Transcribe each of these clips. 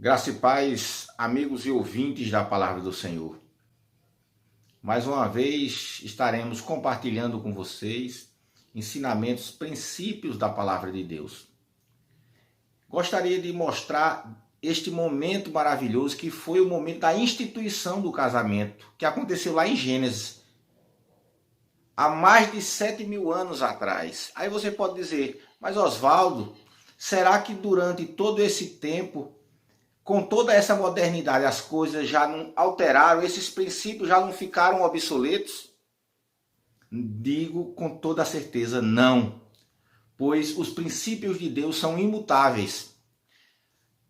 Graça e paz, amigos e ouvintes da Palavra do Senhor. Mais uma vez estaremos compartilhando com vocês ensinamentos, princípios da Palavra de Deus. Gostaria de mostrar este momento maravilhoso que foi o momento da instituição do casamento, que aconteceu lá em Gênesis, há mais de 7.000 anos atrás. Aí você pode dizer, mas Oswaldo, será que durante todo esse tempo, com toda essa modernidade, as coisas já não alteraram, esses princípios já não ficaram obsoletos? Digo com toda certeza não, pois os princípios de Deus são imutáveis.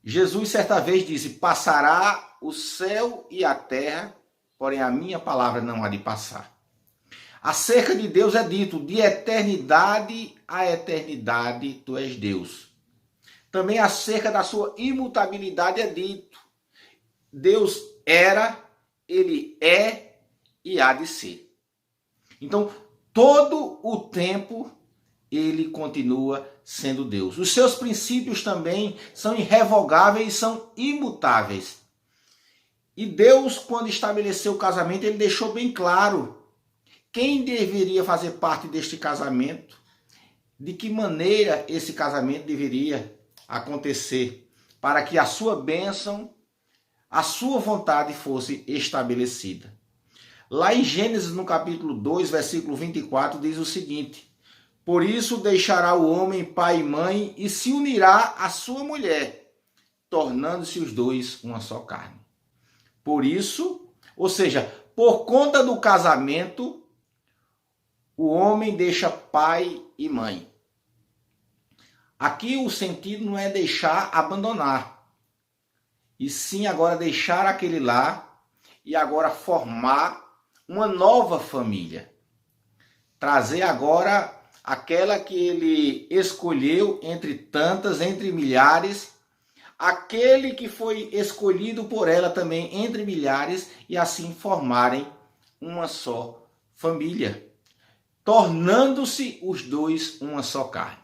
Jesus certa vez disse, passará o céu e a terra, porém a minha palavra não há de passar. Acerca de Deus é dito, de eternidade a eternidade tu és Deus. Também acerca da sua imutabilidade é dito, Deus era, ele é e há de ser. Então, todo o tempo, ele continua sendo Deus. Os seus princípios também são irrevogáveis e são imutáveis. E Deus, quando estabeleceu o casamento, ele deixou bem claro quem deveria fazer parte deste casamento, de que maneira esse casamento deveria acontecer, para que a sua bênção, a sua vontade fosse estabelecida. Lá em Gênesis, no capítulo 2, versículo 24, diz o seguinte, por isso deixará o homem pai e mãe e se unirá à sua mulher, tornando-se os dois uma só carne. Por isso, ou seja, por conta do casamento, o homem deixa pai e mãe. Aqui o sentido não é deixar, abandonar, e sim agora deixar aquele lá e agora formar uma nova família. Trazer agora aquela que ele escolheu entre tantas, entre milhares, aquele que foi escolhido por ela também entre milhares e assim formarem uma só família, tornando-se os dois uma só carne.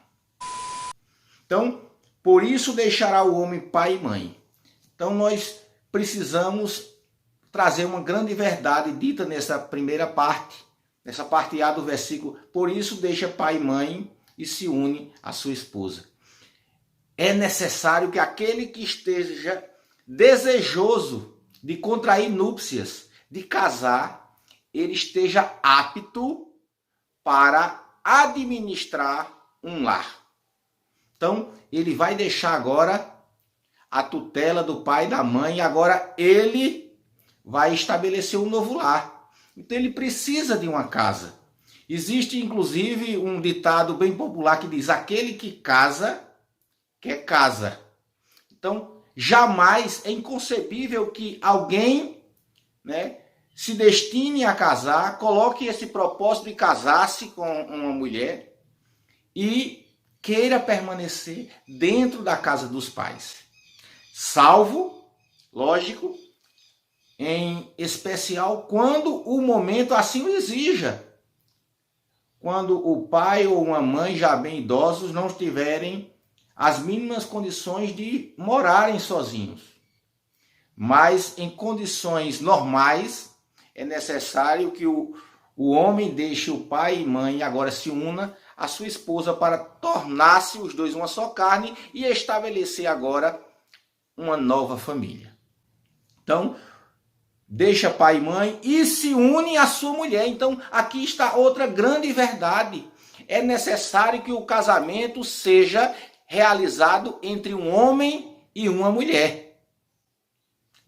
Então, por isso deixará o homem pai e mãe. Então, nós precisamos trazer uma grande verdade dita nessa primeira parte, nessa parte A do versículo. Por isso deixa pai e mãe e se une à sua esposa. É necessário que aquele que esteja desejoso de contrair núpcias, de casar, ele esteja apto para administrar um lar. Então, ele vai deixar agora a tutela do pai e da mãe, e agora ele vai estabelecer um novo lar. Então, ele precisa de uma casa. Existe, inclusive, um ditado bem popular que diz, aquele que casa, quer casa. Então, jamais é inconcebível que alguém, se destine a casar, coloque esse propósito de casar-se com uma mulher e queira permanecer dentro da casa dos pais. Salvo, lógico, em especial quando o momento assim o exija. Quando o pai ou uma mãe já bem idosos não tiverem as mínimas condições de morarem sozinhos. Mas em condições normais, é necessário que o homem deixe o pai e mãe e agora se una a sua esposa para tornar-se os dois uma só carne e estabelecer agora uma nova família. Então, deixa pai e mãe e se une à sua mulher. Então, aqui está outra grande verdade. É necessário que o casamento seja realizado entre um homem e uma mulher.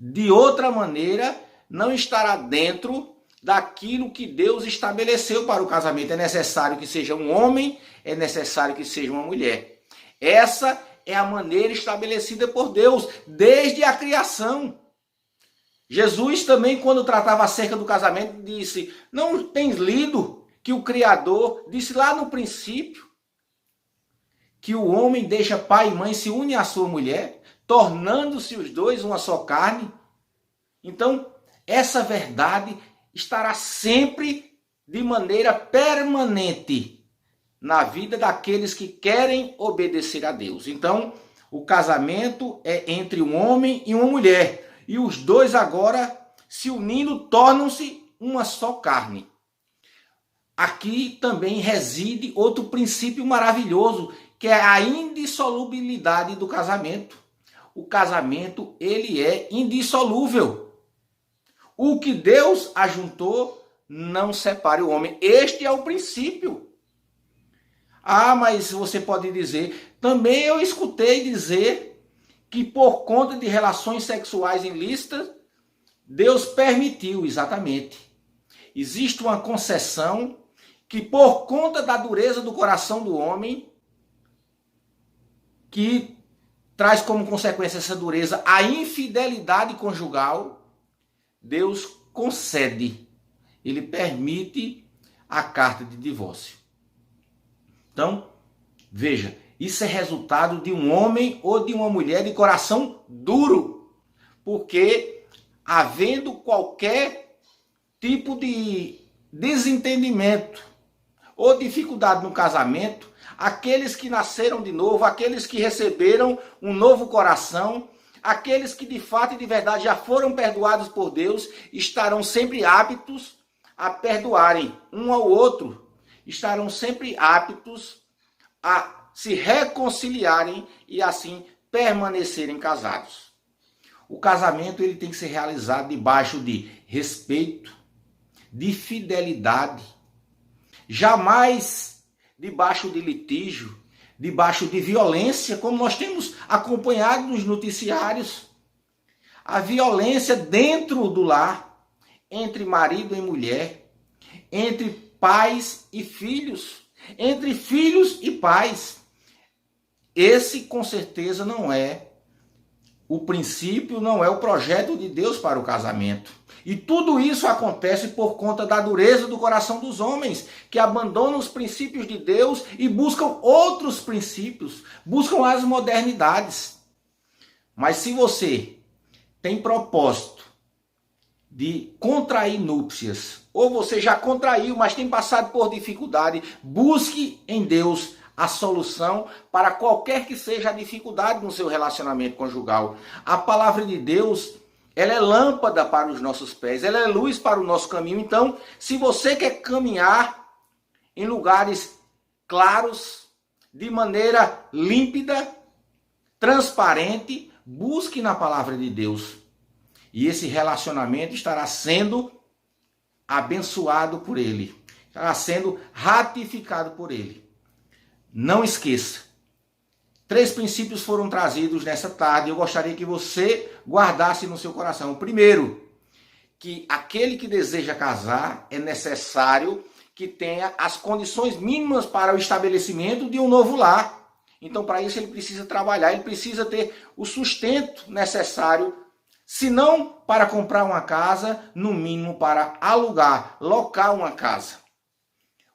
De outra maneira, não estará dentro daquilo que Deus estabeleceu para o casamento. É necessário que seja um homem, é necessário que seja uma mulher. Essa é a maneira estabelecida por Deus desde a criação. Jesus também, quando tratava acerca do casamento, disse, não tens lido que o Criador disse lá no princípio que o homem deixa pai e mãe, se une à sua mulher, tornando-se os dois uma só carne? Então, essa verdade estará sempre de maneira permanente na vida daqueles que querem obedecer a Deus. Então, O casamento é entre um homem e uma mulher. E os dois agora, se unindo, tornam-se uma só carne. Aqui também reside outro princípio maravilhoso, que é a indissolubilidade do casamento. O casamento, ele é indissolúvel. O que Deus ajuntou, não separe o homem. Este é o princípio. Ah, mas você pode dizer, também eu escutei dizer que por conta de relações sexuais ilícitas, Deus permitiu, exatamente. Existe uma concessão que por conta da dureza do coração do homem, que traz como consequência essa dureza a infidelidade conjugal, Deus concede, ele permite a carta de divórcio. Então, veja, isso é resultado de um homem ou de uma mulher de coração duro, porque havendo qualquer tipo de desentendimento ou dificuldade no casamento, aqueles que nasceram de novo, aqueles que receberam um novo coração, aqueles que de fato e de verdade já foram perdoados por Deus, estarão sempre aptos a perdoarem um ao outro, estarão sempre aptos a se reconciliarem e assim permanecerem casados. O casamento ele tem que ser realizado debaixo de respeito, de fidelidade, jamais debaixo de litígio, debaixo de violência, como nós temos acompanhado nos noticiários. A violência dentro do lar, entre marido e mulher, entre pais e filhos, entre filhos e pais. Esse, com certeza, não é o princípio, não é o projeto de Deus para o casamento. E tudo isso acontece por conta da dureza do coração dos homens, que abandonam os princípios de Deus e buscam outros princípios, buscam as modernidades. Mas se você tem propósito de contrair núpcias, ou você já contraiu, mas tem passado por dificuldade, busque em Deus a solução para qualquer que seja a dificuldade no seu relacionamento conjugal. A palavra de Deus, ela é lâmpada para os nossos pés, ela é luz para o nosso caminho. Então, se você quer caminhar em lugares claros, de maneira límpida, transparente, busque na palavra de Deus. E esse relacionamento estará sendo abençoado por Ele, estará sendo ratificado por Ele. Não esqueça, 3 princípios foram trazidos nessa tarde. Eu gostaria que você guardasse no seu coração. O primeiro, que aquele que deseja casar é necessário que tenha as condições mínimas para o estabelecimento de um novo lar. Então, para isso, ele precisa trabalhar, ele precisa ter o sustento necessário, se não para comprar uma casa, no mínimo para alugar, locar uma casa.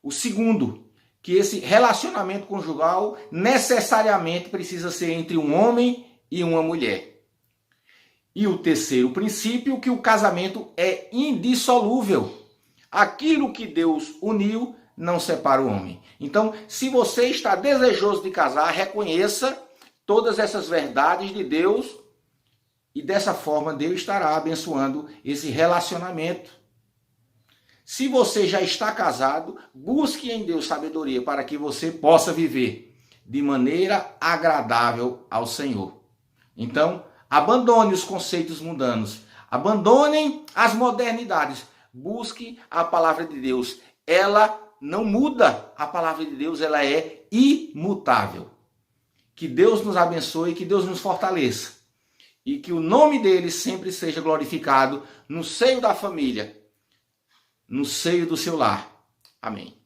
O segundo, que esse relacionamento conjugal necessariamente precisa ser entre um homem e uma mulher. E o terceiro princípio, que o casamento é indissolúvel. Aquilo que Deus uniu, não separa o homem. Então, se você está desejoso de casar, reconheça todas essas verdades de Deus e dessa forma Deus estará abençoando esse relacionamento. Se você já está casado, busque em Deus sabedoria para que você possa viver de maneira agradável ao Senhor. Então, abandone os conceitos mundanos, abandonem as modernidades, busque a palavra de Deus. Ela não muda, a palavra de Deus ela é imutável. Que Deus nos abençoe, que Deus nos fortaleça e que o nome dele sempre seja glorificado no seio da família, no seio do seu lar. Amém.